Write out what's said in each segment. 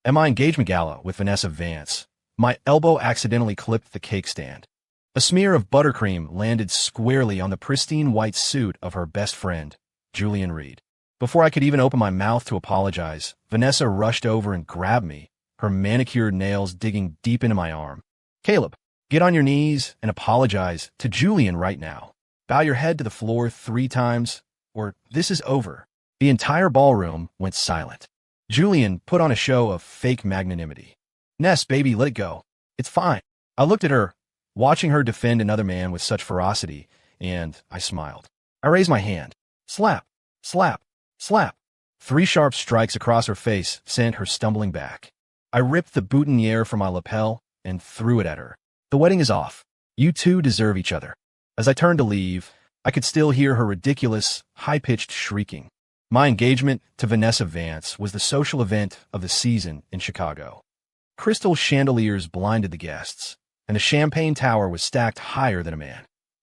At my engagement gala with Vanessa Vance, my elbow accidentally clipped the cake stand. A smear of buttercream landed squarely on the pristine white suit of her best friend, Julian Reed. Before I could even open my mouth to apologize, Vanessa rushed over and grabbed me, her manicured nails digging deep into my arm. "Caleb, get on your knees and apologize to Julian right now. Bow your head to the floor 3 times, or this is over." The entire ballroom went silent. Julian put on a show of fake magnanimity. "Ness, baby, let it go. It's fine." I looked at her, watching her defend another man with such ferocity, and I smiled. I raised my hand. Slap, slap, slap. 3 sharp strikes across her face sent her stumbling back. I ripped the boutonniere from my lapel and threw it at her. "The wedding is off. You two deserve each other." As I turned to leave, I could still hear her ridiculous, high-pitched shrieking. My engagement to Vanessa Vance was the social event of the season in Chicago. Crystal chandeliers blinded the guests, and the champagne tower was stacked higher than a man.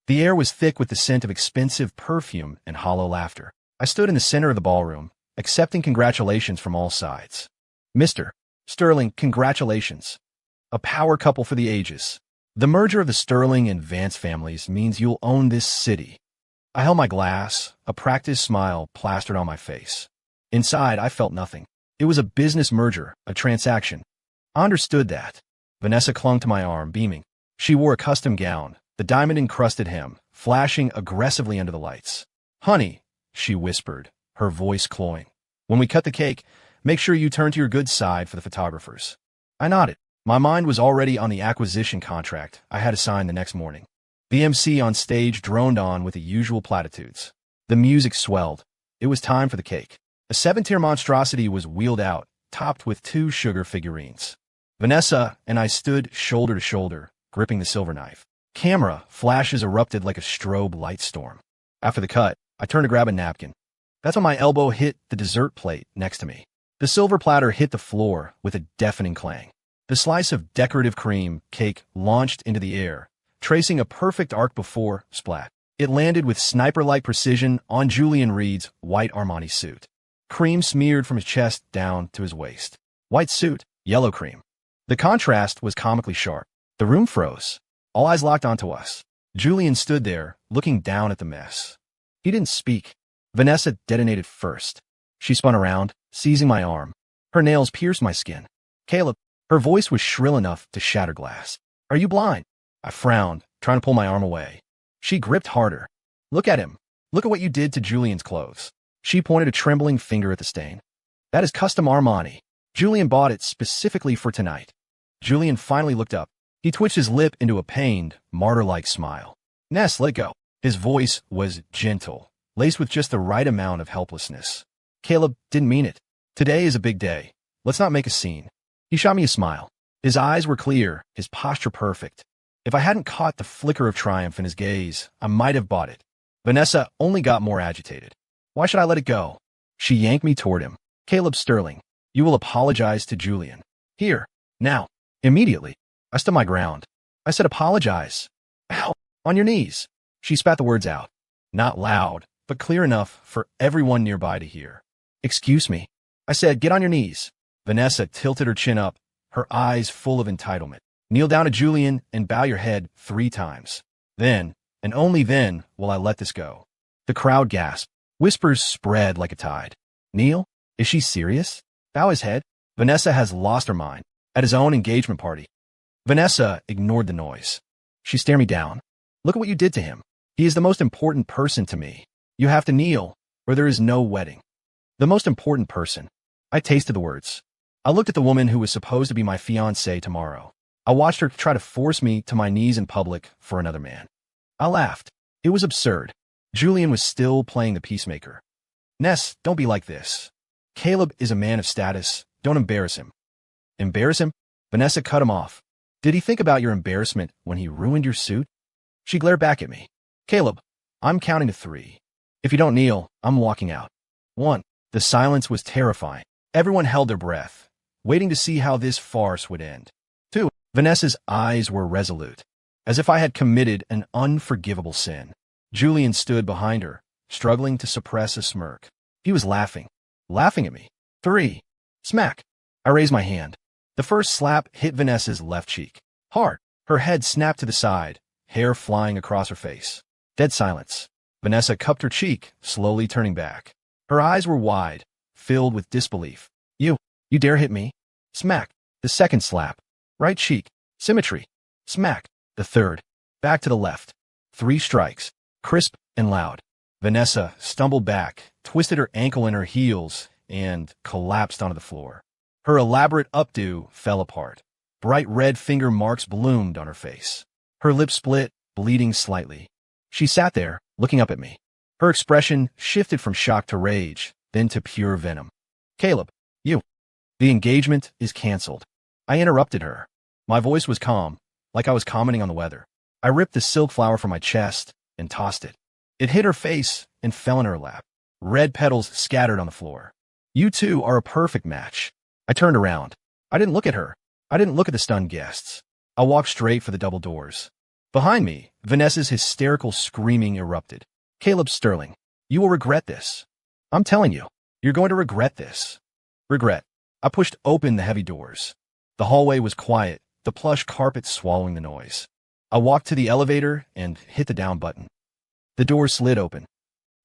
The air was thick with the scent of expensive perfume and hollow laughter. I stood in the center of the ballroom, accepting congratulations from all sides. "Mr. Sterling, congratulations. A power couple for the ages. The merger of the Sterling and Vance families means you'll own this city." I held my glass, a practiced smile plastered on my face. Inside, I felt nothing. It was a business merger, a transaction. I understood that. Vanessa clung to my arm, beaming. She wore a custom gown, the diamond-encrusted hem, flashing aggressively under the lights. "Honey," she whispered, her voice cloying. "When we cut the cake, make sure you turn to your good side for the photographers." I nodded. My mind was already on the acquisition contract I had to sign the next morning. The MC on stage droned on with the usual platitudes. The music swelled. It was time for the cake. A 7-tier monstrosity was wheeled out, topped with 2 sugar figurines. Vanessa and I stood shoulder to shoulder, gripping the silver knife. Camera flashes erupted like a strobe light storm. After the cut, I turned to grab a napkin. That's when my elbow hit the dessert plate next to me. The silver platter hit the floor with a deafening clang. The slice of decorative cream cake launched into the air, tracing a perfect arc before splat. It landed with sniper-like precision on Julian Reed's white Armani suit. Cream smeared from his chest down to his waist. White suit, yellow cream. The contrast was comically sharp. The room froze. All eyes locked onto us. Julian stood there, looking down at the mess. He didn't speak. Vanessa detonated first. She spun around, seizing my arm. Her nails pierced my skin. "Caleb." Her voice was shrill enough to shatter glass. "Are you blind?" I frowned, trying to pull my arm away. She gripped harder. "Look at him. Look at what you did to Julian's clothes." She pointed a trembling finger at the stain. "That is custom Armani. Julian bought it specifically for tonight." Julian finally looked up. He twitched his lip into a pained, martyr-like smile. "Ness, let go." His voice was gentle, laced with just the right amount of helplessness. "Caleb didn't mean it. Today is a big day. Let's not make a scene." He shot me a smile. His eyes were clear, his posture perfect. If I hadn't caught the flicker of triumph in his gaze, I might have bought it. Vanessa only got more agitated. "Why should I let it go?" She yanked me toward him. "Caleb Sterling, you will apologize to Julian. Here, now, immediately." I stood my ground. I said, "Apologize." "Ow, on your knees." She spat the words out. Not loud, but clear enough for everyone nearby to hear. "Excuse me." I said, "Get on your knees." Vanessa tilted her chin up, her eyes full of entitlement. "Kneel down to Julian and bow your head 3 times. Then, and only then, will I let this go." The crowd gasped. Whispers spread like a tide. "Kneel? Is she serious? Bow his head? Vanessa has lost her mind. At his own engagement party." Vanessa ignored the noise. She stared me down. "Look at what you did to him. He is the most important person to me. You have to kneel, or there is no wedding." The most important person. I tasted the words. I looked at the woman who was supposed to be my fiancée tomorrow. I watched her try to force me to my knees in public for another man. I laughed. It was absurd. Julian was still playing the peacemaker. "Ness, don't be like this. Caleb is a man of status. Don't embarrass him." "Embarrass him?" Vanessa cut him off. "Did he think about your embarrassment when he ruined your suit?" She glared back at me. "Caleb, I'm counting to 3. If you don't kneel, I'm walking out." 1. The silence was terrifying. Everyone held their breath, waiting to see how this farce would end. 2. Vanessa's eyes were resolute, as if I had committed an unforgivable sin. Julian stood behind her, struggling to suppress a smirk. He was laughing at me. 3. Smack. I raised my hand. The first slap hit Vanessa's left cheek. Hard. Her head snapped to the side, hair flying across her face. Dead silence. Vanessa cupped her cheek, slowly turning back. Her eyes were wide, filled with disbelief. You dare hit me? Smack. The second slap. Right cheek. Symmetry. Smack. The third. Back to the left. 3 strikes. Crisp and loud. Vanessa stumbled back, twisted her ankle in her heels, and collapsed onto the floor. Her elaborate updo fell apart. Bright red finger marks bloomed on her face. Her lips split, bleeding slightly. She sat there, looking up at me. Her expression shifted from shock to rage, then to pure venom. Caleb, the engagement is canceled. I interrupted her. My voice was calm, like I was commenting on the weather. I ripped the silk flower from my chest and tossed it. It hit her face and fell in her lap. Red petals scattered on the floor. You two are a perfect match. I turned around. I didn't look at her. I didn't look at the stunned guests. I walked straight for the double doors. Behind me, Vanessa's hysterical screaming erupted. Caleb Sterling, you will regret this. I'm telling you, you're going to regret this. Regret. I pushed open the heavy doors. The hallway was quiet, the plush carpet swallowing the noise. I walked to the elevator and hit the down button. The door slid open.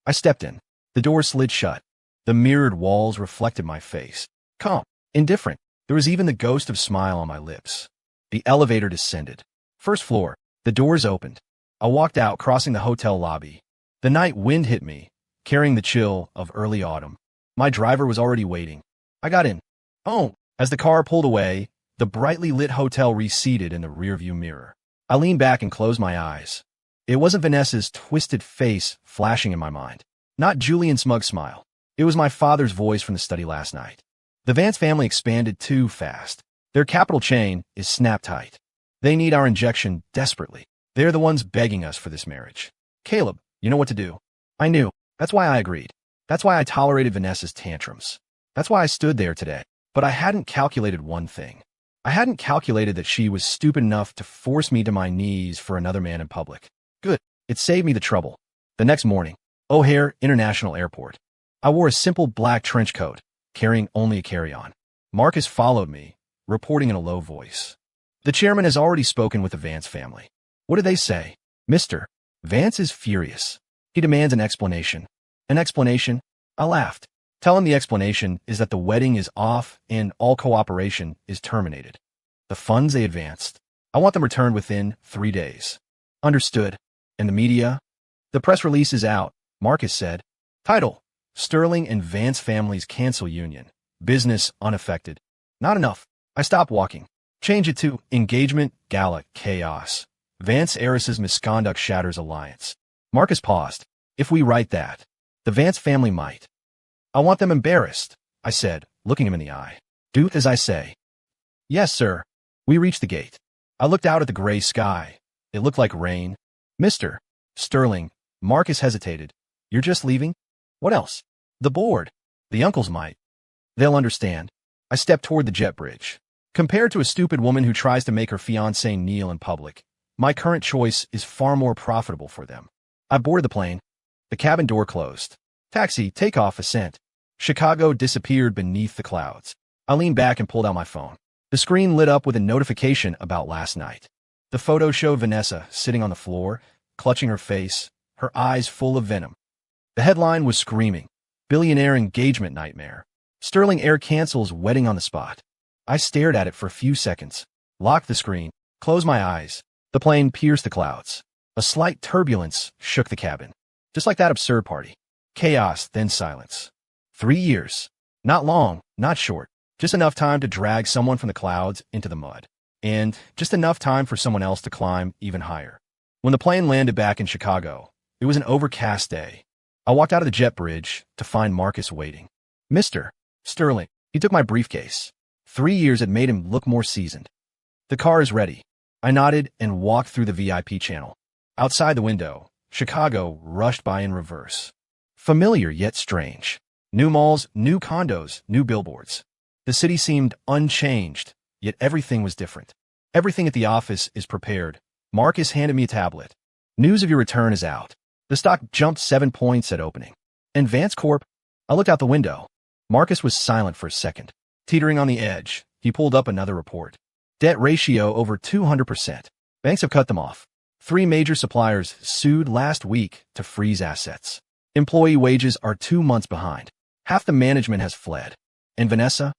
I stepped in. The door slid shut. The mirrored walls reflected my face. Calm, indifferent. There was even the ghost of smile on my lips. The elevator descended. First floor. The doors opened. I walked out, crossing the hotel lobby. The night wind hit me, carrying the chill of early autumn. My driver was already waiting. I got in. Oh, as the car pulled away, the brightly lit hotel receded in the rearview mirror. I leaned back and closed my eyes. It wasn't Vanessa's twisted face flashing in my mind. Not Julian's smug smile. It was my father's voice from the study last night. The Vance family expanded too fast. Their capital chain is snapped tight. They need our injection desperately. They're the ones begging us for this marriage. Caleb, you know what to do. I knew. That's why I agreed. That's why I tolerated Vanessa's tantrums. That's why I stood there today. But I hadn't calculated one thing. I hadn't calculated that she was stupid enough to force me to my knees for another man in public. Good. It saved me the trouble. The next morning, O'Hare International Airport. I wore a simple black trench coat, carrying only a carry-on. Marcus followed me, reporting in a low voice. The chairman has already spoken with the Vance family. What did they say? Mr. Vance is furious. He demands an explanation. An explanation? I laughed. Tell him the explanation is that the wedding is off and all cooperation is terminated. The funds they advanced. I want them returned within 3 days. Understood. And the media? The press release is out, Marcus said. Title: Sterling and Vance families cancel union. Business unaffected. Not enough. I stopped walking. Change it to engagement, gala, chaos. Vance heiress's misconduct shatters alliance. Marcus paused. If we write that, the Vance family might. I want them embarrassed, I said, looking him in the eye. Do as I say. Yes, sir. We reached the gate. I looked out at the gray sky. It looked like rain. Mr. Sterling, Marcus hesitated. You're just leaving? What else? The board. The uncles might. They'll understand. I stepped toward the jet bridge. Compared to a stupid woman who tries to make her fiancé kneel in public, my current choice is far more profitable for them. I boarded the plane. The cabin door closed. Taxi, takeoff, ascent. Chicago disappeared beneath the clouds. I leaned back and pulled out my phone. The screen lit up with a notification about last night. The photo showed Vanessa sitting on the floor, clutching her face, her eyes full of venom. The headline was screaming, "Billionaire engagement nightmare. Sterling Air cancels wedding on the spot." I stared at it for a few seconds, locked the screen, closed my eyes. The plane pierced the clouds. A slight turbulence shook the cabin. Just like that absurd party. Chaos, then silence. 3 years. Not long, not short. Just enough time to drag someone from the clouds into the mud. And just enough time for someone else to climb even higher. When the plane landed back in Chicago, it was an overcast day. I walked out of the jet bridge to find Marcus waiting. Mr. Sterling. He took my briefcase. 3 years had made him look more seasoned. The car is ready. I nodded and walked through the VIP channel. Outside the window, Chicago rushed by in reverse. Familiar yet strange. New malls, new condos, new billboards. The city seemed unchanged, yet everything was different. Everything at the office is prepared. Marcus handed me a tablet. News of your return is out. The stock jumped 7 points at opening. And Vance Corp? I looked out the window. Marcus was silent for a second. Teetering on the edge, he pulled up another report. Debt ratio over 200%. Banks have cut them off. 3 major suppliers sued last week to freeze assets. Employee wages are 2 months behind. Half the management has fled. And Vanessa?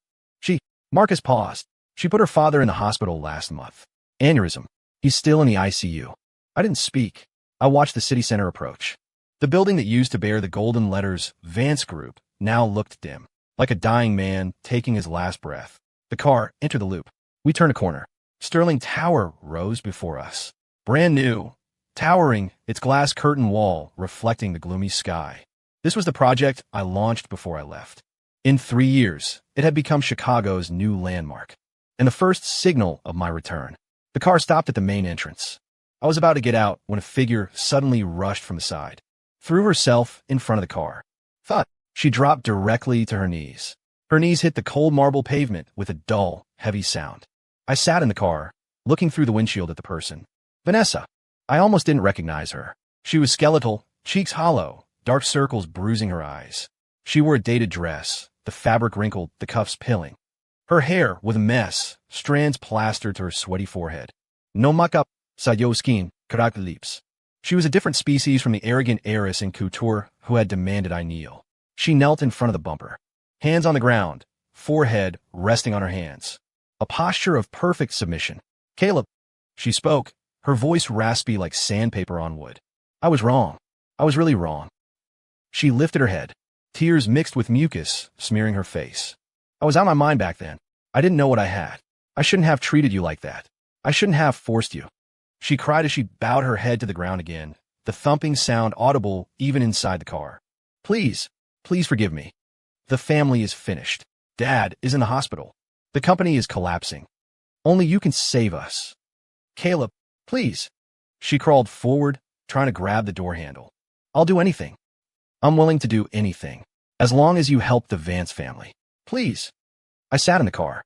Marcus paused. She put her father in the hospital last month. Aneurysm. He's still in the ICU. I didn't speak. I watched the city center approach. The building that used to bear the golden letters Vance Group now looked dim, like a dying man taking his last breath. The car entered the loop. We turned a corner. Sterling Tower rose before us. Brand new, towering, its glass curtain wall reflecting the gloomy sky. This was the project I launched before I left. In 3 years, it had become Chicago's new landmark, and the first signal of my return. The car stopped at the main entrance. I was about to get out when a figure suddenly rushed from the side, threw herself in front of the car. Thud! She dropped directly to her knees. Her knees hit the cold marble pavement with a dull, heavy sound. I sat in the car, looking through the windshield at the person. Vanessa. I almost didn't recognize her. She was skeletal, cheeks hollow, dark circles bruising her eyes. She wore a dated dress, the fabric wrinkled, the cuffs pilling. Her hair was a mess, strands plastered to her sweaty forehead. No makeup, sayo skin, karak lips. She was a different species from the arrogant heiress in couture who had demanded I kneel. She knelt in front of the bumper, hands on the ground, forehead resting on her hands. A posture of perfect submission. Caleb. She spoke, her voice raspy like sandpaper on wood. I was wrong. I was really wrong. She lifted her head. Tears mixed with mucus, smearing her face. I was out of my mind back then. I didn't know what I had. I shouldn't have treated you like that. I shouldn't have forced you. She cried as she bowed her head to the ground again, the thumping sound audible even inside the car. Please forgive me. The family is finished. Dad is in the hospital. The company is collapsing. Only you can save us. Caleb, please. She crawled forward, trying to grab the door handle. I'll do anything. I'm willing to do anything, as long as you help the Vance family. Please. I sat in the car,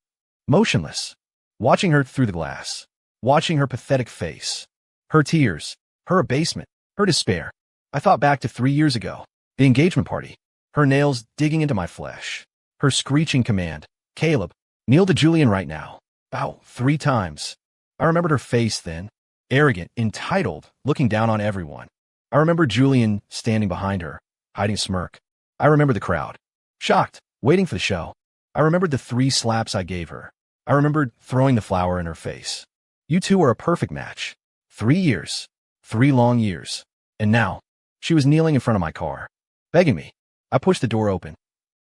motionless, watching her through the glass, watching her pathetic face, her tears, her abasement, her despair. I thought back to 3 years ago, the engagement party, her nails digging into my flesh, her screeching command, Caleb, kneel to Julian right now. Bow 3 times. I remembered her face then, arrogant, entitled, looking down on everyone. I remember Julian standing behind her, hiding a smirk. I remember the crowd, shocked, waiting for the show. I remembered the 3 slaps I gave her. I remembered throwing the flower in her face. You two are a perfect match. 3 years. 3 long years. And now, she was kneeling in front of my car, begging me. I pushed the door open,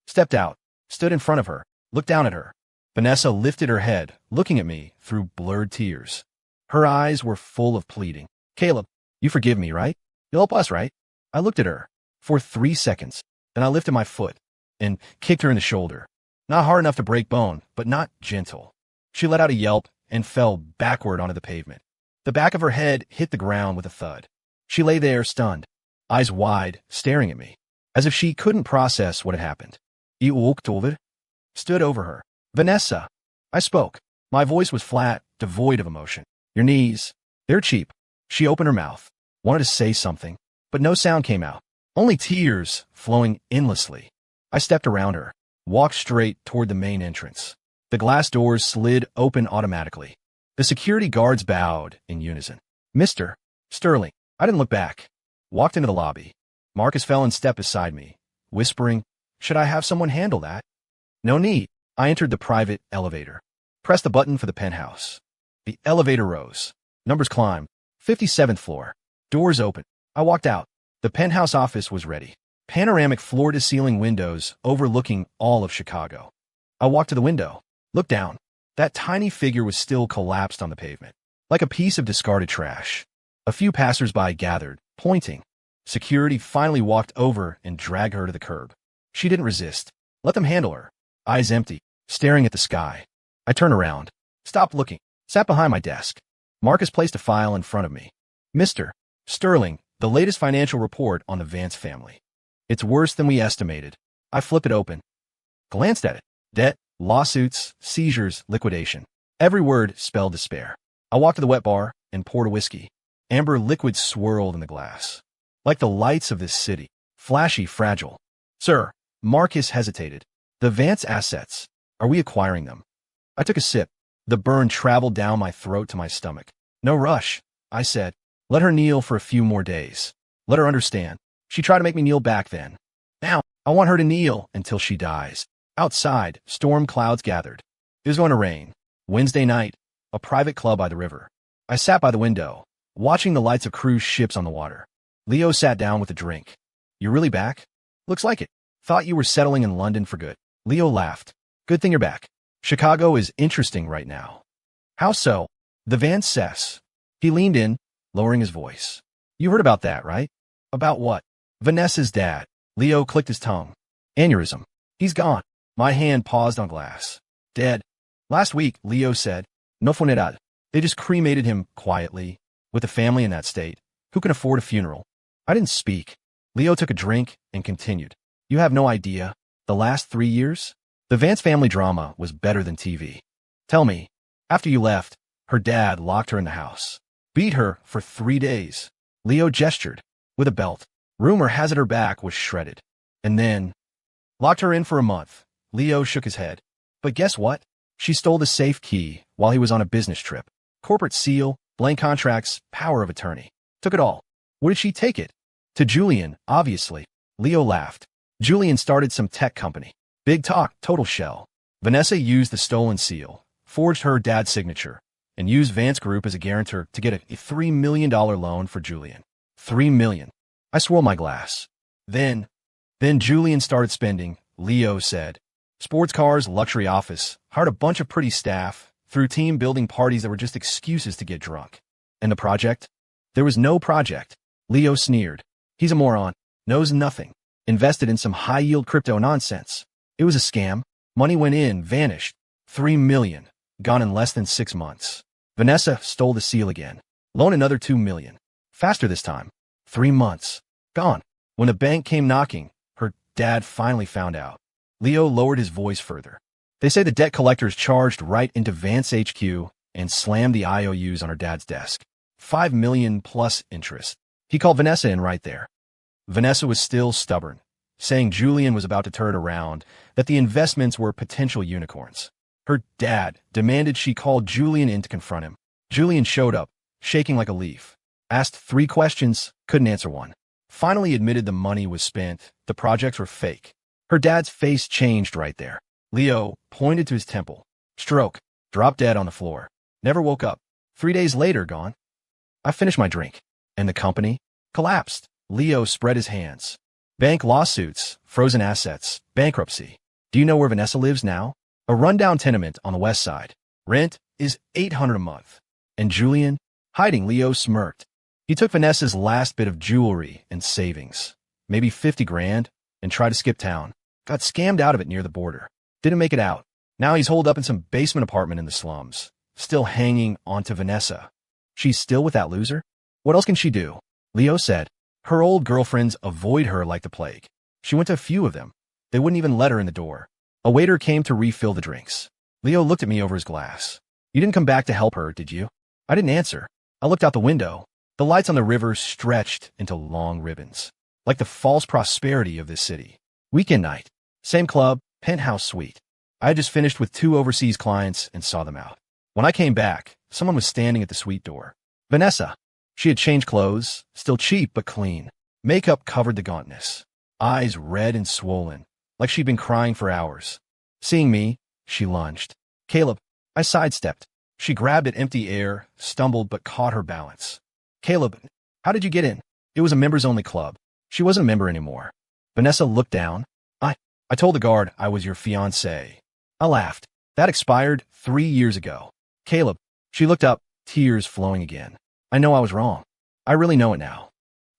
stepped out, stood in front of her, looked down at her. Vanessa lifted her head, looking at me through blurred tears. Her eyes were full of pleading. Caleb, you forgive me, right? You'll help us, right? I looked at her for 3 seconds, then I lifted my foot and kicked her in the shoulder. Not hard enough to break bone, but not gentle. She let out a yelp and fell backward onto the pavement. The back of her head hit the ground with a thud. She lay there stunned, eyes wide, staring at me, as if she couldn't process what had happened. I walked over, stood over her. Vanessa. I spoke. My voice was flat, devoid of emotion. Your knees. They're cheap. She opened her mouth, wanted to say something, but no sound came out. Only tears flowing endlessly. I stepped around her, walked straight toward the main entrance. The glass doors slid open automatically. The security guards bowed in unison. Mr. Sterling. I didn't look back. Walked into the lobby. Marcus fell in step beside me, whispering, should I have someone handle that? No need. I entered the private elevator. Pressed the button for the penthouse. The elevator rose. Numbers climbed. 57th floor. Doors open. I walked out. The penthouse office was ready. Panoramic floor-to-ceiling windows overlooking all of Chicago. I walked to the window. Looked down. That tiny figure was still collapsed on the pavement, like a piece of discarded trash. A few passers-by gathered, pointing. Security finally walked over and dragged her to the curb. She didn't resist. Let them handle her. Eyes empty, staring at the sky. I turned around, stopped looking, sat behind my desk. Marcus placed a file in front of me. Mr. Sterling, the latest financial report on the Vance family. It's worse than we estimated. I flipped it open, glanced at it. Debt, lawsuits, seizures, liquidation. Every word spelled despair. I walked to the wet bar and poured a whiskey. Amber liquid swirled in the glass. Like the lights of this city. Flashy, fragile. Sir, Marcus hesitated. The Vance assets. Are we acquiring them? I took a sip. The burn traveled down my throat to my stomach. No rush, I said. Let her kneel for a few more days. Let her understand. She tried to make me kneel back then. Now, I want her to kneel until she dies. Outside, storm clouds gathered. It was going to rain. Wednesday night, a private club by the river. I sat by the window, watching the lights of cruise ships on the water. Leo sat down with a drink. You really back? Looks like it. Thought you were settling in London for good. Leo laughed. Good thing you're back. Chicago is interesting right now. How so? The Van Cess. He leaned in, lowering his voice. You heard about that, right? About what? Vanessa's dad. Leo clicked his tongue. Aneurysm. He's gone. My hand paused on glass. Dead. Last week, Leo said. No funeral. They just cremated him quietly. With a family in that state, who can afford a funeral? I didn't speak. Leo took a drink and continued. You have no idea. The last 3 years? The Vance family drama was better than TV. Tell me, after you left, her dad locked her in the house. Beat her for 3 days. Leo gestured. With a belt. Rumor has it her back was shredded. And then locked her in for a month. Leo shook his head. But guess what? She stole the safe key while he was on a business trip. Corporate seal, blank contracts, power of attorney. Took it all. Where did she take it? To Julian, obviously. Leo laughed. Julian started some tech company. Big talk, total shell. Vanessa used the stolen seal, forged her dad's signature, and used Vance Group as a guarantor to get a $3 million loan for Julian. $3 million. I swirled my glass. Then Julian started spending, Leo said. Sports cars, luxury office, hired a bunch of pretty staff, threw team building parties that were just excuses to get drunk. And the project? There was no project. Leo sneered. He's a moron. Knows nothing. Invested in some high-yield crypto nonsense. It was a scam. Money went in, vanished. $3 million. Gone in less than 6 months. Vanessa stole the seal again. Loan another $2 million. Faster this time. 3 months. Gone. When the bank came knocking, her dad finally found out. Leo lowered his voice further. They say the debt collectors charged right into Vance HQ and slammed the IOUs on her dad's desk. $5 million plus interest. He called Vanessa in right there. Vanessa was still stubborn, saying Julian was about to turn it around, that the investments were potential unicorns. Her dad demanded she call Julian in to confront him. Julian showed up, shaking like a leaf. Asked 3 questions, couldn't answer one. Finally admitted the money was spent, the projects were fake. Her dad's face changed right there. Leo pointed to his temple. Stroke. Dropped dead on the floor. Never woke up. 3 days later, gone. I finished my drink. And the company? Collapsed. Leo spread his hands. Bank lawsuits, frozen assets, bankruptcy. Do you know where Vanessa lives now? A rundown tenement on the west side. Rent is $800 a month. And Julian? Hiding. Leo smirked. He took Vanessa's last bit of jewelry and savings, maybe 50 grand, and tried to skip town. Got scammed out of it near the border. Didn't make it out. Now he's holed up in some basement apartment in the slums, still hanging onto Vanessa. She's still with that loser? What else can she do? Leo said. Her old girlfriends avoid her like the plague. She went to a few of them. They wouldn't even let her in the door. A waiter came to refill the drinks. Leo looked at me over his glass. You didn't come back to help her, did you? I didn't answer. I looked out the window. The lights on the river stretched into long ribbons, like the false prosperity of this city. Weekend night. Same club, penthouse suite. I had just finished with 2 overseas clients and saw them out. When I came back, someone was standing at the suite door. Vanessa. She had changed clothes, still cheap but clean. Makeup covered the gauntness. Eyes red and swollen, like she'd been crying for hours. Seeing me, she lunged. Caleb. I sidestepped. She grabbed at empty air, stumbled but caught her balance. Caleb, how did you get in? It was a members-only club. She wasn't a member anymore. Vanessa looked down. I told the guard I was your fiancé. I laughed. That expired 3 years ago. Caleb. She looked up, tears flowing again. I know I was wrong. I really know it now.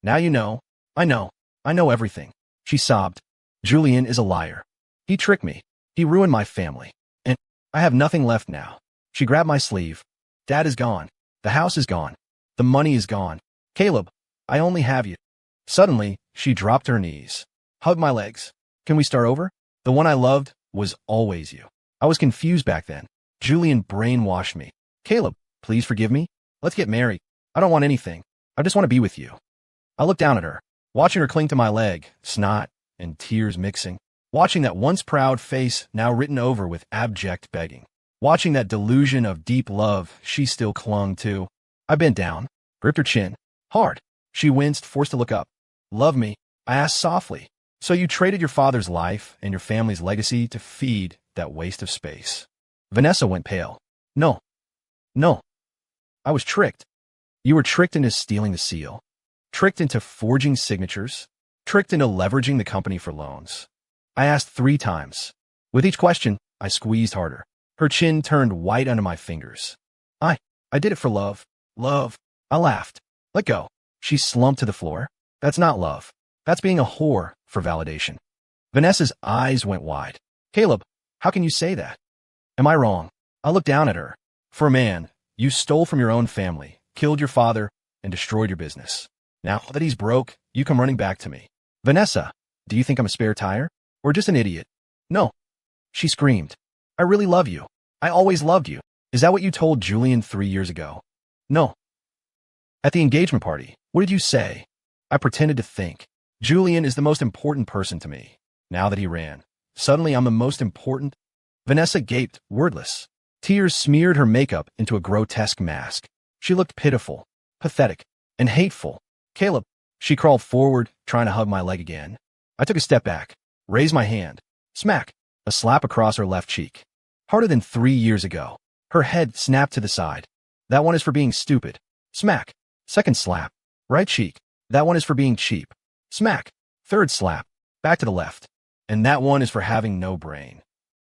Now you know. I know. I know everything. She sobbed. Julian is a liar. He tricked me. He ruined my family. And I have nothing left now. She grabbed my sleeve. Dad is gone. The house is gone. The money is gone. Caleb, I only have you. Suddenly, she dropped her knees. Hugged my legs. Can we start over? The one I loved was always you. I was confused back then. Julian brainwashed me. Caleb, please forgive me. Let's get married. I don't want anything. I just want to be with you. I looked down at her, watching her cling to my leg, snot and tears mixing. watching that once proud face now written over with abject begging, watching that delusion of deep love she still clung to. I bent down, gripped her chin, hard. She winced, forced to look up. Love me? I asked softly. So you traded your father's life and your family's legacy to feed that waste of space? Vanessa went pale. No. No. I was tricked. You were tricked into stealing the seal. Tricked into forging signatures. Tricked into leveraging the company for loans. I asked 3 times. With each question, I squeezed harder. Her chin turned white under my fingers. I did it for love. Love. I laughed. Let go. She slumped to the floor. That's not love. That's being a whore for validation. Vanessa's eyes went wide. Caleb, how can you say that? Am I wrong? I looked down at her. For a man, you stole from your own family, killed your father, and destroyed your business. Now that he's broke, you come running back to me. Vanessa, do you think I'm a spare tire? Or just an idiot? No. She screamed. I really love you. I always loved you. Is that what you told Julian 3 years ago? No. At the engagement party, what did you say? I pretended to think. Julian is the most important person to me. Now that he ran, suddenly I'm the most important. Vanessa gaped, wordless. Tears smeared her makeup into a grotesque mask. She looked pitiful, pathetic, and hateful. Caleb, she crawled forward, trying to hug my leg again. I took a step back, raised my hand. Smack, a slap across her left cheek. Harder than 3 years ago. Her head snapped to the side. That one is for being stupid. Smack. Second slap. Right cheek. That one is for being cheap. Smack. Third slap. Back to the left. And that one is for having no brain.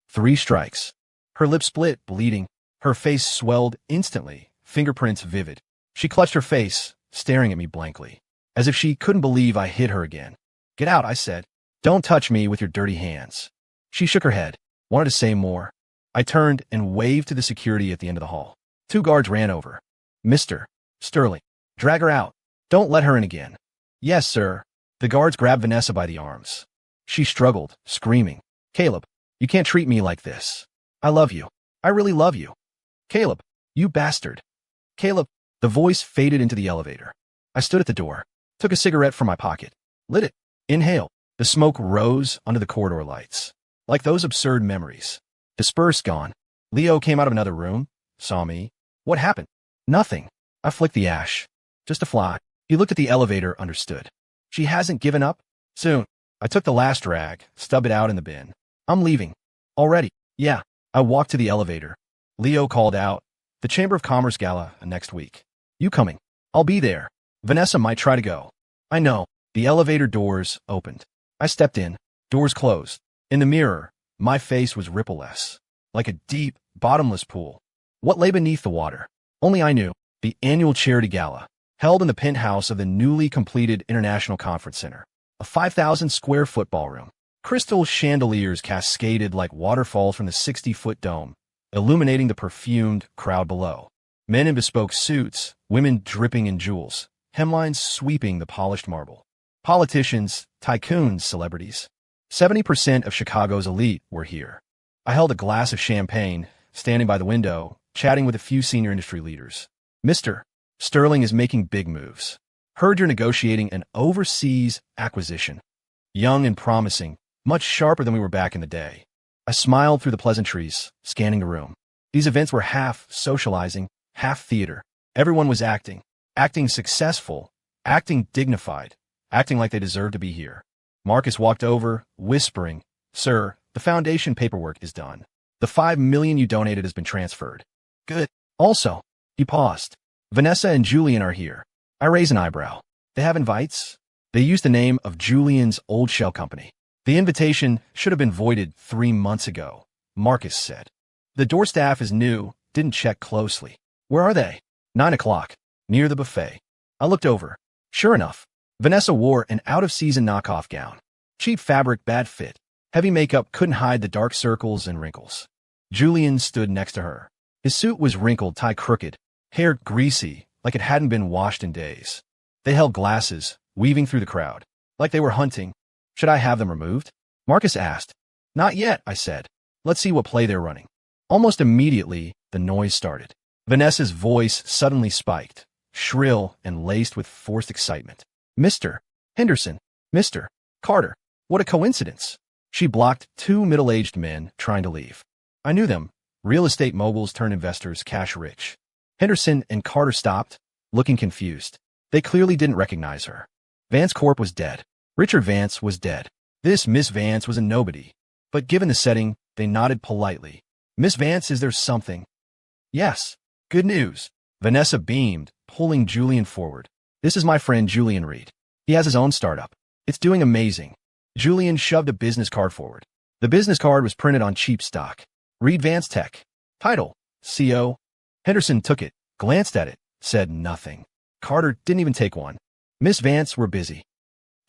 3 strikes. Her lips split, bleeding. Her face swelled instantly, fingerprints vivid. She clutched her face, staring at me blankly, as if she couldn't believe I hit her again. Get out, I said. Don't touch me with your dirty hands. She shook her head, wanted to say more. I turned and waved to the security at the end of the hall. 2 guards ran over. Mr. Sterling, drag her out. Don't let her in again. Yes, sir. The guards grabbed Vanessa by the arms. She struggled, screaming. Caleb, you can't treat me like this. I love you. I really love you. Caleb, you bastard. Caleb, the voice faded into the elevator. I stood at the door, took a cigarette from my pocket, lit it, inhaled. The smoke rose under the corridor lights. Like those absurd memories. Dispersed, gone. Leo came out of another room, saw me. What happened? Nothing. I flicked the ash. Just a fly. He looked at the elevator, understood. She hasn't given up? Soon. I took the last rag, stubbed it out in the bin. I'm leaving. Already. Yeah. I walked to the elevator. Leo called out. The Chamber of Commerce Gala next week. You coming? I'll be there. Vanessa might try to go. I know. The elevator doors opened. I stepped in. Doors closed. In the mirror, my face was rippleless, like a deep, bottomless pool. What lay beneath the water? Only I knew. The annual charity gala, held in the penthouse of the newly completed International Conference Center, a 5,000-square-foot ballroom. Crystal chandeliers cascaded like waterfalls from the 60-foot dome, illuminating the perfumed crowd below. Men in bespoke suits, women dripping in jewels, hemlines sweeping the polished marble. Politicians, tycoons, celebrities. 70% of Chicago's elite were here. I held a glass of champagne, standing by the window, chatting with a few senior industry leaders. Mr. Sterling is making big moves. Heard you're negotiating an overseas acquisition. Young and promising, much sharper than we were back in the day. I smiled through the pleasantries, scanning the room. These events were half socializing, half theater. Everyone was acting successful, acting dignified, acting like they deserved to be here. Marcus walked over, whispering, Sir, the foundation paperwork is done. The $5 million you donated has been transferred. Good. Also, he paused. Vanessa and Julian are here. I raise an eyebrow. They have invites? They used the name of Julian's old shell company. The invitation should have been voided 3 months ago, Marcus said. The door staff is new, didn't check closely. Where are they? 9 o'clock, near the buffet. I looked over. Sure enough, Vanessa wore an out-of-season knockoff gown. Cheap fabric, bad fit. Heavy makeup couldn't hide the dark circles and wrinkles. Julian stood next to her. His suit was wrinkled, tie crooked, hair greasy, like it hadn't been washed in days. They held glasses, weaving through the crowd, like they were hunting. Should I have them removed? Marcus asked. Not yet, I said. Let's see what play they're running. Almost immediately, the noise started. Vanessa's voice suddenly spiked, shrill and laced with forced excitement. Mr. Henderson, Mr. Carter, what a coincidence. She blocked two middle-aged men trying to leave. I knew them. Real estate moguls turned investors cash rich. Henderson and Carter stopped, looking confused. They clearly didn't recognize her. Vance Corp was dead. Richard Vance was dead. This Miss Vance was a nobody. But given the setting, they nodded politely. Miss Vance, is there something? Yes. Good news. Vanessa beamed, pulling Julian forward. This is my friend Julian Reed. He has his own startup. It's doing amazing. Julian shoved a business card forward. The business card was printed on cheap stock. Reed Vance Tech. Title, CO. Henderson took it, glanced at it, said nothing. Carter didn't even take one. Miss Vance, we're busy.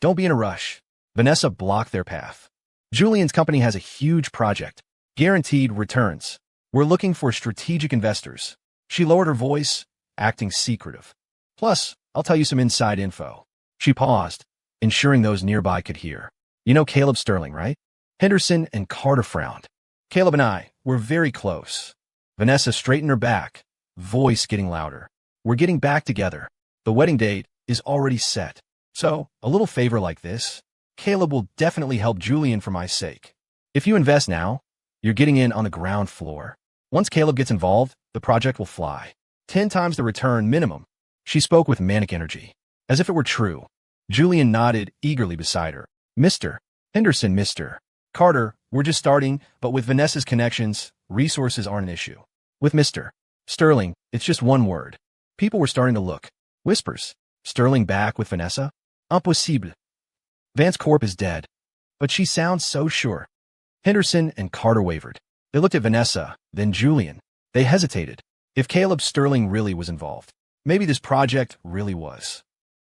Don't be in a rush. Vanessa blocked their path. Julian's company has a huge project. Guaranteed returns. We're looking for strategic investors. She lowered her voice, acting secretive. Plus, I'll tell you some inside info. She paused, ensuring those nearby could hear. You know Caleb Sterling, right? Henderson and Carter frowned. Caleb and I, we're very close. Vanessa straightened her back, voice getting louder. We're getting back together. The wedding date is already set. So, a little favor like this, Caleb will definitely help Julian for my sake. If you invest now, you're getting in on the ground floor. Once Caleb gets involved, the project will fly. 10 times the return minimum. She spoke with manic energy. As if it were true. Julian nodded eagerly beside her. Mr. Henderson, Mr. Carter, we're just starting, but with Vanessa's connections, resources aren't an issue. With Mr. Sterling, it's just one word. People were starting to look. Whispers. Sterling back with Vanessa? Impossible. Vance Corp is dead. But she sounds so sure. Henderson and Carter wavered. They looked at Vanessa, then Julian. They hesitated. If Caleb Sterling really was involved, maybe this project really was.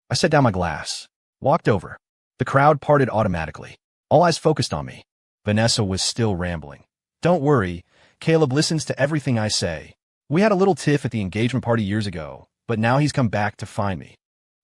I set down my glass, walked over. The crowd parted automatically. All eyes focused on me. Vanessa was still rambling. Don't worry, Caleb listens to everything I say. We had a little tiff at the engagement party years ago, but now he's come back to find me.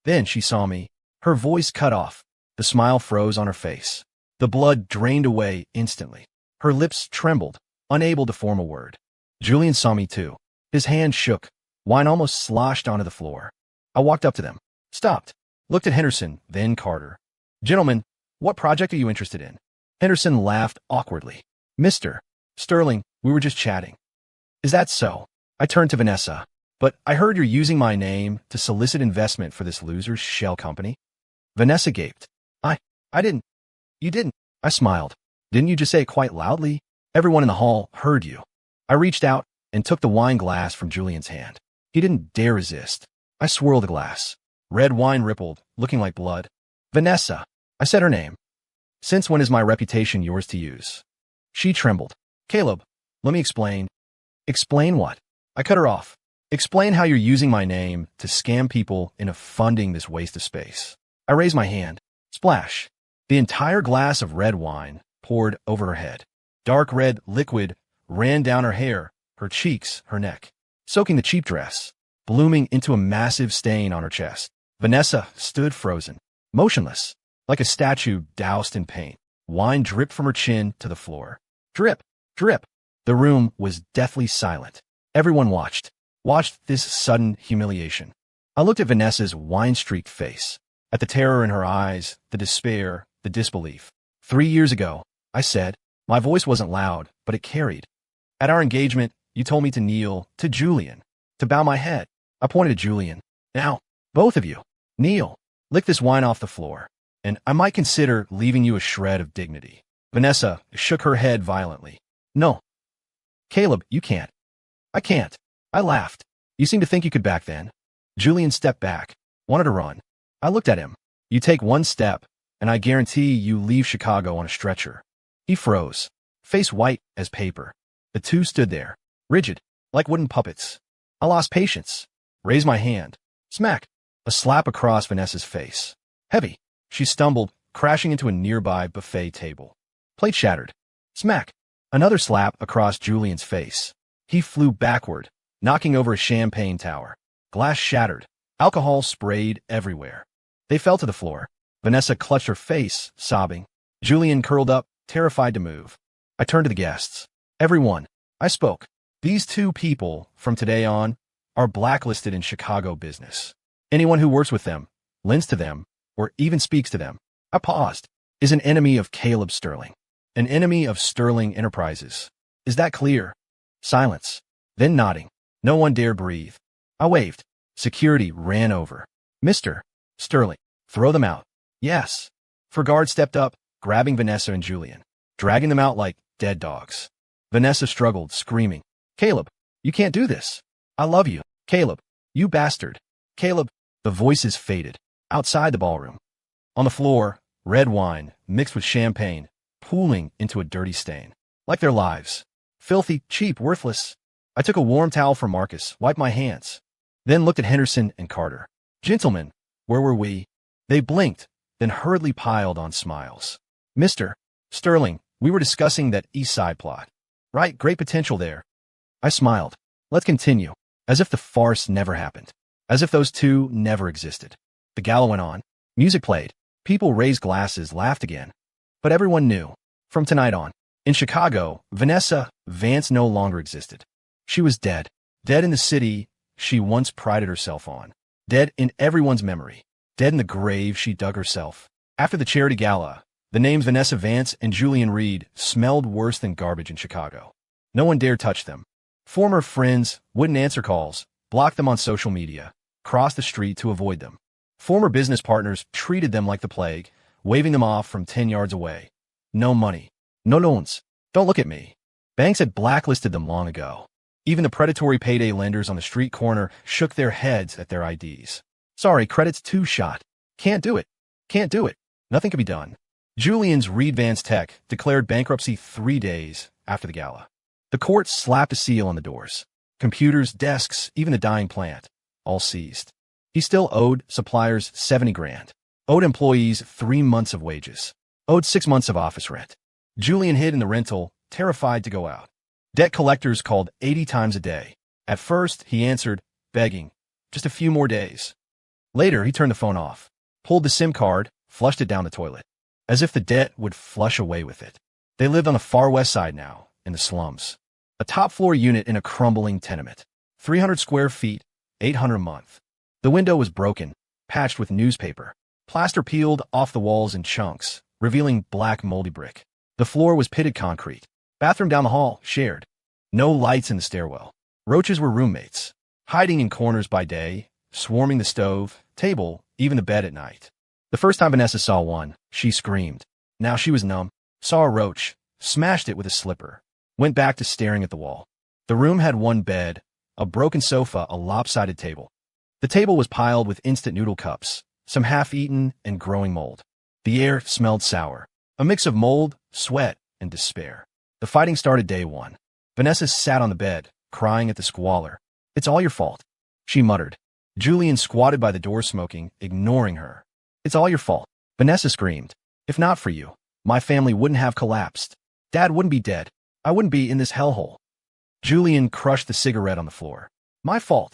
Then she saw me. Her voice cut off. The smile froze on her face. The blood drained away instantly. Her lips trembled, unable to form a word. Julian saw me too. His hand shook. Wine almost sloshed onto the floor. I walked up to them, stopped, looked at Henderson, then Carter. Gentlemen, what project are you interested in? Henderson laughed awkwardly. Mr. Sterling, we were just chatting. Is that so? I turned to Vanessa. But I heard you're using my name to solicit investment for this loser's shell company. Vanessa gaped. I didn't. You didn't. I smiled. Didn't you just say it quite loudly? Everyone in the hall heard you. I reached out and took the wine glass from Julian's hand. He didn't dare resist. I swirled the glass. Red wine rippled, looking like blood. Vanessa. I said her name. Since when is my reputation yours to use? She trembled. Caleb, let me explain. Explain what? I cut her off. Explain how you're using my name to scam people into funding this waste of space. I raised my hand. Splash. The entire glass of red wine poured over her head. Dark red liquid ran down her hair, her cheeks, her neck, soaking the cheap dress, blooming into a massive stain on her chest. Vanessa stood frozen, motionless, like a statue doused in paint. Wine dripped from her chin to the floor. Drip, drip. The room was deathly silent. Everyone watched this sudden humiliation. I looked at Vanessa's wine-streaked face, at the terror in her eyes, the despair, the disbelief. 3 years ago, I said, my voice wasn't loud, but it carried. At our engagement, you told me to kneel, to Julian, to bow my head. I pointed to Julian. Now, both of you, kneel, lick this wine off the floor, and I might consider leaving you a shred of dignity. Vanessa shook her head violently. No. Caleb, you can't. I can't. I laughed. You seemed to think you could back then. Julian stepped back, wanted to run. I looked at him. You take one step, and I guarantee you leave Chicago on a stretcher. He froze, face white as paper. The two stood there, rigid, like wooden puppets. I lost patience. Raised my hand. Smack. A slap across Vanessa's face. Heavy. She stumbled, crashing into a nearby buffet table. Plate shattered. Smack. Another slap across Julian's face. He flew backward, knocking over a champagne tower. Glass shattered. Alcohol sprayed everywhere. They fell to the floor. Vanessa clutched her face, sobbing. Julian curled up, terrified to move. I turned to the guests. Everyone. I spoke. These two people, from today on, are blacklisted in Chicago business. Anyone who works with them, lends to them, or even speaks to them, I paused, is an enemy of Caleb Sterling. An enemy of Sterling Enterprises. Is that clear? Silence. Then nodding. No one dared breathe. I waved. Security ran over. Mr. Sterling, throw them out. Yes. Guard stepped up, grabbing Vanessa and Julian, dragging them out like dead dogs. Vanessa struggled, screaming, Caleb, you can't do this. I love you. Caleb, you bastard. Caleb. The voices faded. Outside the ballroom. On the floor, red wine, mixed with champagne, pooling into a dirty stain. Like their lives. Filthy, cheap, worthless. I took a warm towel from Marcus, wiped my hands. Then looked at Henderson and Carter. Gentlemen, where were we? They blinked, then hurriedly piled on smiles. Mr. Sterling, we were discussing that East Side plot. Right, great potential there. I smiled. Let's continue. As if the farce never happened. As if those two never existed. The gala went on. Music played. People raised glasses, laughed again. But everyone knew. From tonight on. In Chicago, Vanessa Vance no longer existed. She was dead. Dead in the city she once prided herself on. Dead in everyone's memory. Dead in the grave she dug herself. After the charity gala, the names Vanessa Vance and Julian Reed smelled worse than garbage in Chicago. No one dared touch them. Former friends wouldn't answer calls, blocked them on social media, crossed the street to avoid them. Former business partners treated them like the plague, waving them off from 10 yards away. No money. No loans. Don't look at me. Banks had blacklisted them long ago. Even the predatory payday lenders on the street corner shook their heads at their IDs. Sorry, credit's too shot. Can't do it. Can't do it. Nothing can be done. Julian's Reed Vance Tech declared bankruptcy 3 days after the gala. The court slapped a seal on the doors. Computers, desks, even the dying plant, all seized. He still owed suppliers 70 grand. Owed employees 3 months of wages. Owed 6 months of office rent. Julian hid in the rental, terrified to go out. Debt collectors called 80 times a day. At first, he answered, begging, just a few more days. Later, he turned the phone off, pulled the SIM card, flushed it down the toilet, as if the debt would flush away with it. They lived on the far west side now, in the slums. A top-floor unit in a crumbling tenement. 300 square feet, $800 a month. The window was broken, patched with newspaper. Plaster peeled off the walls in chunks, revealing black moldy brick. The floor was pitted concrete. Bathroom down the hall, shared. No lights in the stairwell. Roaches were roommates, hiding in corners by day, swarming the stove, table, even the bed at night. The first time Vanessa saw one, she screamed. Now she was numb, saw a roach, smashed it with a slipper, went back to staring at the wall. The room had one bed, a broken sofa, a lopsided table. The table was piled with instant noodle cups, some half-eaten and growing mold. The air smelled sour, a mix of mold, sweat, and despair. The fighting started day one. Vanessa sat on the bed, crying at the squalor. It's all your fault, she muttered. Julian squatted by the door smoking, ignoring her. It's all your fault, Vanessa screamed. If not for you, my family wouldn't have collapsed. Dad wouldn't be dead. I wouldn't be in this hellhole. Julian crushed the cigarette on the floor. My fault.